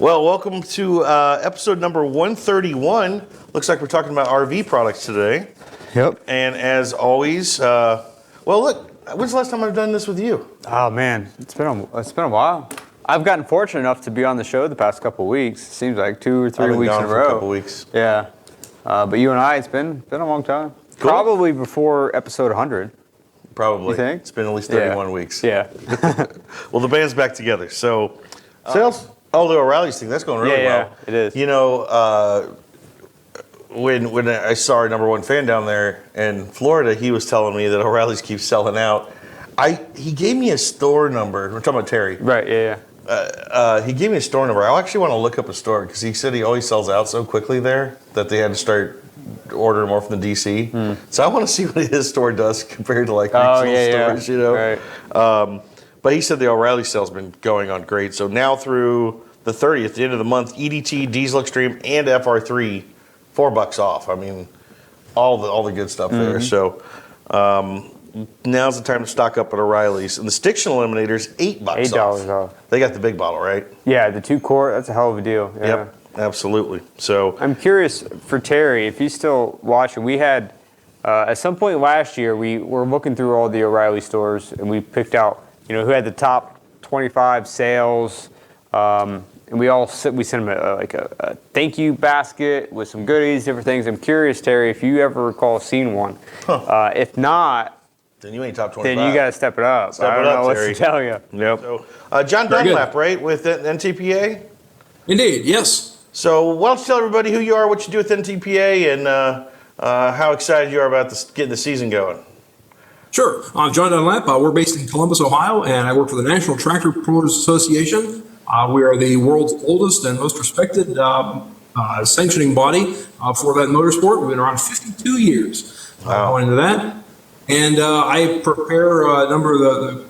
Well, welcome to episode number 131. Looks like we're talking about RV products today. Yep. And as always, well, look, when's the last time I've done this with you? Oh man, it's been a while. I've gotten fortunate enough to be on the show the past couple of weeks. It seems like 2 or 3 weeks in a row. A couple weeks. Yeah. But you and I, it's been a long time. Cool. Probably before episode 100. Probably. You think? It's been at least 31 weeks. Yeah. Well, the band's back together. So, sales. Oh, the O'Reilly's thing, that's going really well. Yeah, it is. You know, when I saw our number one fan down there in Florida, he was telling me that O'Reilly's keeps selling out. He gave me a store number. We're talking about Terry. Right, yeah. He gave me a store number. I actually want to look up a store because he said he always sells out so quickly there that they had to start ordering more from the DC. So I want to see what his store does compared to like regional stores, you know. Right. But he said the O'Reilly sale's been going on great. So now through the 30th, the end of the month, EDT, Diesel Extreme, and FR3, $4 off. I mean, all the good stuff there. So now's the time to stock up at O'Reilly's. And the Stiction Eliminator's $8 off. They got the big bottle, right? Yeah, the 2-quart, that's a hell of a deal. Yeah. Yep, absolutely. So I'm curious for Terry, if he's still watching, we had, at some point last year, we were looking through all the O'Reilly stores and we picked out, who had the top 25 sales, and we sent him a thank you basket with some goodies, different things. I'm curious, Terry, if you ever recall seeing one. If not, then you ain't top 25. Then you got to step it up. Step I don't it up, know Terry. what to tell you. Yep. So, John Dunlap, right, with NTPA? Indeed, yes. So why don't you tell everybody who you are, what you do with NTPA, and how excited you are about getting the season going. Sure. I'm John Dunlap. We're based in Columbus, Ohio, and I work for the National Tractor Promoters Association. We are the world's oldest and most respected sanctioning body for that motorsport. We've been around 52 years going into that. And I prepare a number of the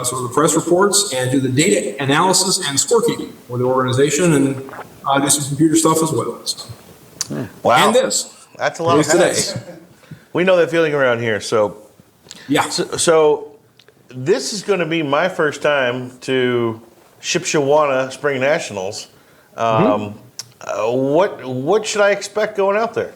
sort of the press reports and do the data analysis and scorekeeping for the organization and do some computer stuff as well. So. Wow. And this. That's a lot of hats. We know that feeling around here. So, yeah. So this is going to be my first time to Shipshewana Spring Nationals. What should I expect going out there?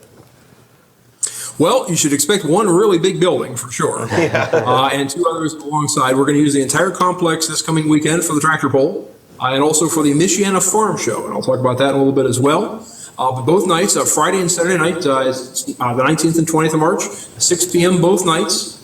Well, you should expect one really big building for sure, and 2 others alongside. We're going to use the entire complex this coming weekend for the tractor pull, and also for the Michiana Farm Show, and I'll talk about that in a little bit as well. But both nights, Friday and Saturday night, is the 19th and 20th of March, 6 p.m. both nights.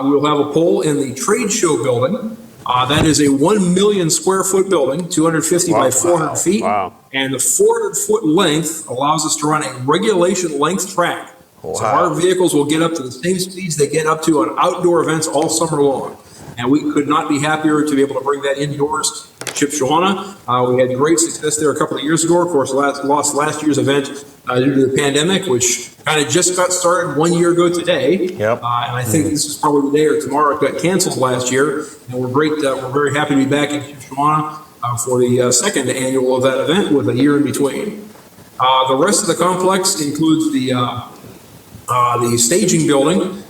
We'll have a poll in the trade show building. That is a 1 million square foot building, 250 by 400 feet. Wow. And the 400 foot length allows us to run a regulation length track. Wow. So our vehicles will get up to the same speeds they get up to on outdoor events all summer long. And we could not be happier to be able to bring that indoors to Shipshewana. We had great success there a couple of years ago. Of course, lost last year's event due to the pandemic, which kind of just got started 1 year ago today. Yep. And I think this is probably the day or tomorrow. It got canceled last year. And we're very happy to be back in Shipshewana for the second annual of that event with a year in between. The rest of the complex includes the staging building,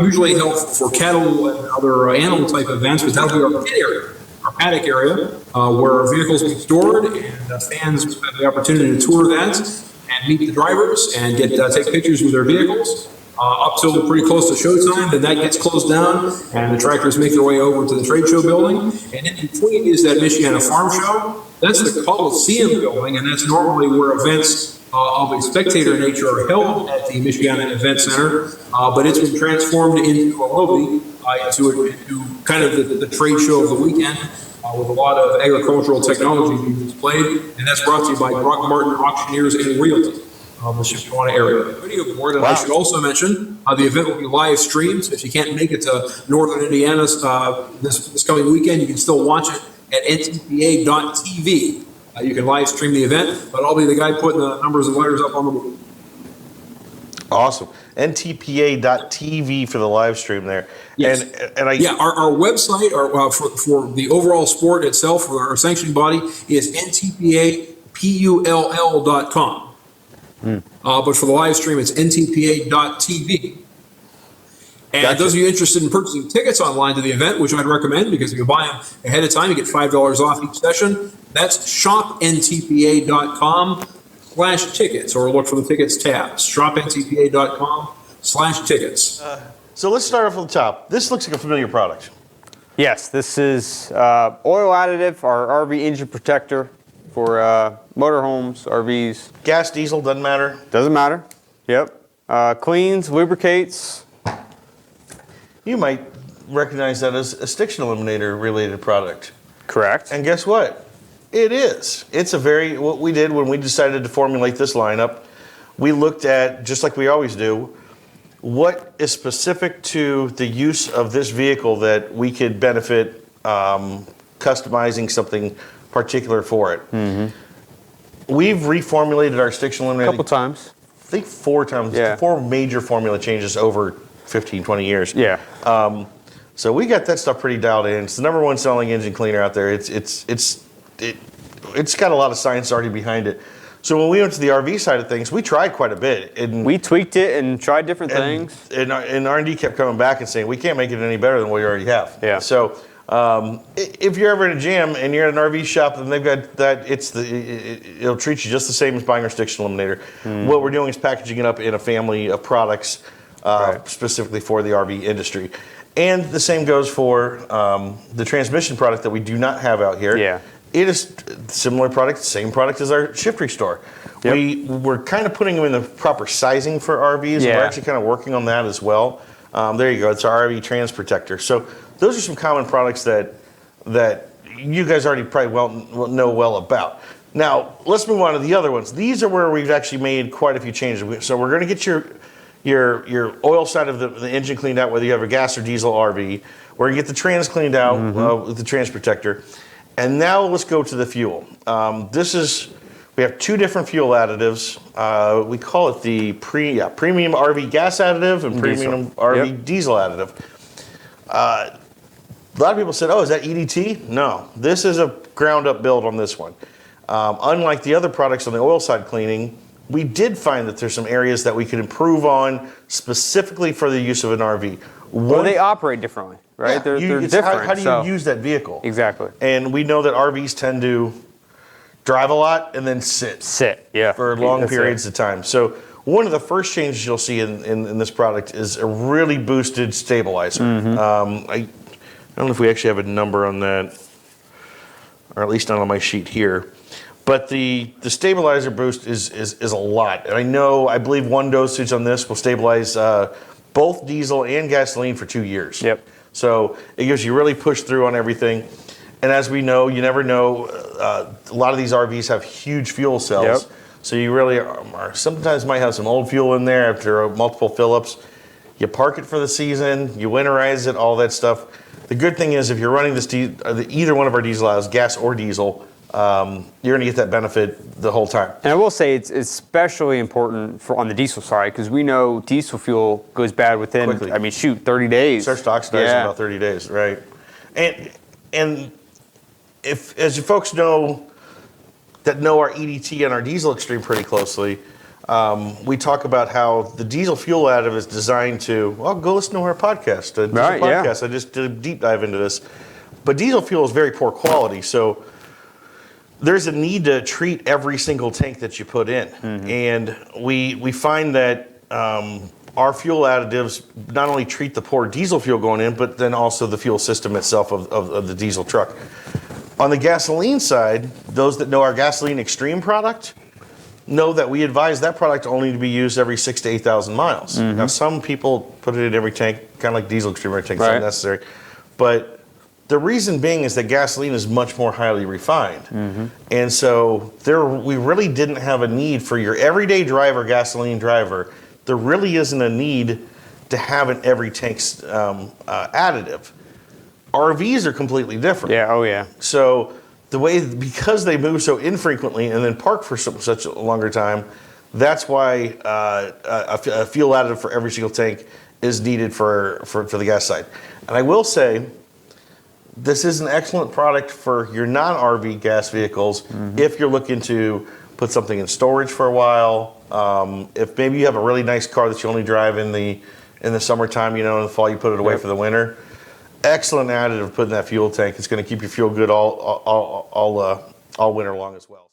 usually held for cattle and other animal type events, but that'll be our pit area, our paddock area, where our vehicles will be stored, and fans have the opportunity to tour that and meet the drivers and take pictures with their vehicles up till pretty close to showtime. Then that gets closed down, and the tractors make their way over to the trade show building. And in between is that Michiana Farm Show. That's the Coliseum building, and that's normally where events of a spectator nature are held at the Michiana Event Center, but it's been transformed into a lobby, into kind of the trade show of the weekend, with a lot of agricultural technology being displayed, and that's brought to you by Brock Martin Auctioneers and Realty of the Shipshewana area. Video board, and I should also mention the event will be live streamed, so if you can't make it to Northern Indiana this coming weekend, you can still watch it at ntpa.tv. You can live stream the event, but I'll be the guy putting the numbers and letters up on the board. Awesome. NTPA.tv for the live stream there. Yes. And our website for the overall sport itself, for our sanctioning body, is ntpapull.com. But for the live stream, it's ntpa.tv. And Gotcha. those of you interested in purchasing tickets online to the event, which I'd recommend because if you buy them ahead of time, you get $5 off each session. That's shopntpa.com/tickets, or look for the tickets tab. shopntpa.com/tickets. So let's start off at the top. This looks like a familiar product. Yes, this is oil additive, our RV engine protector for motorhomes, RVs. Gas, diesel, doesn't matter. Doesn't matter. Yep. Cleans, lubricates. You might recognize that as a Stiction Eliminator related product. Correct. And guess what? It is. It's what we did when we decided to formulate this lineup, we looked at, just like we always do, what is specific to the use of this vehicle that we could benefit customizing something particular for it. We've reformulated our Stiction Eliminator, a couple times. I think 4 times, Yeah. 4 major formula changes over 15, 20 years. Yeah. So we got that stuff pretty dialed in. It's the number 1 selling engine cleaner out there. It's got a lot of science already behind it. So when we went to the RV side of things, we tried quite a bit. And We tweaked it and tried different things. And R&D kept coming back and saying, we can't make it any better than what we already have. Yeah. So if you're ever in a gym and you're at an RV shop and they've got that, it'll treat you just the same as buying our Stiction Eliminator. What we're doing is packaging it up in a family of products specifically for the RV industry. And the same goes for the transmission product that we do not have out here. Yeah. It is similar product, same product as our Shift Restore. Yep. We're kind of putting them in the proper sizing for RVs, and Yeah. we're actually kind of working on that as well. There you go. It's our RV Trans Protector. So those are some common products that you guys already probably know well about. Now let's move on to the other ones. These are where we've actually made quite a few changes. So we're going to get your oil side of the engine cleaned out, whether you have a gas or diesel RV. We're going to get the trans cleaned out with the Trans Protector. And now let's go to the fuel. We have 2 different fuel additives. We call it the premium RV gas additive and premium RV diesel additive. A lot of people said, oh, is that EDT? No, this is a ground up build on this one. Unlike the other products on the oil side cleaning, we did find that there's some areas that we could improve on specifically for the use of an RV. Well, they operate differently, right? Yeah, They're it's different. How do you use that vehicle? Exactly. And we know that RVs tend to drive a lot and then sit Yeah. for long That's periods it. of time. So one of the first changes you'll see in this product is a really boosted stabilizer. I don't know if we actually have a number on that, or at least not on my sheet here. But the stabilizer boost is a lot. And I believe 1 dosage on this will stabilize both diesel and gasoline for 2 years. Yep. So it gives you really push through on everything. And as we know, you never know, a lot of these RVs have huge fuel cells. Yep. So you really sometimes might have some old fuel in there after multiple fill-ups. You park it for the season, you winterize it, all that stuff. The good thing is if you're running this, either one of our diesel aisles, gas or diesel, you're going to get that benefit the whole time. And I will say it's especially important on the diesel side because we know diesel fuel goes bad within, Quickly. 30 days. Starts to oxidize in about 30 days, right? And if, as you folks know our EDT and our diesel extreme pretty closely, we talk about how the diesel fuel additive is designed to, go listen to our podcast. Right, yeah. I just did a deep dive into this. But diesel fuel is very poor quality, so there's a need to treat every single tank that you put in. And we find that our fuel additives not only treat the poor diesel fuel going in, but then also the fuel system itself of the diesel truck. On the gasoline side, those that know our Gasoline Extreme product know that we advise that product only to be used every 6,000 to 8,000 miles. Now, some people put it in every tank, kind of like Diesel Extreme, every tank, it's not necessary. But the reason being is that gasoline is much more highly refined. And so we really didn't have a need for your everyday driver, gasoline driver. There really isn't a need to have an every tank additive. RVs are completely different. Yeah, oh yeah. So because they move so infrequently and then park for such a longer time, that's why a fuel additive for every single tank is needed for the gas side. And I will say, this is an excellent product for your non-RV gas vehicles if you're looking to put something in storage for a while. If maybe you have a really nice car that you only drive in the in the summertime, in the fall you put it away Yep. for the winter. Excellent additive putting that fuel tank. It's going to keep your fuel good all winter long as well.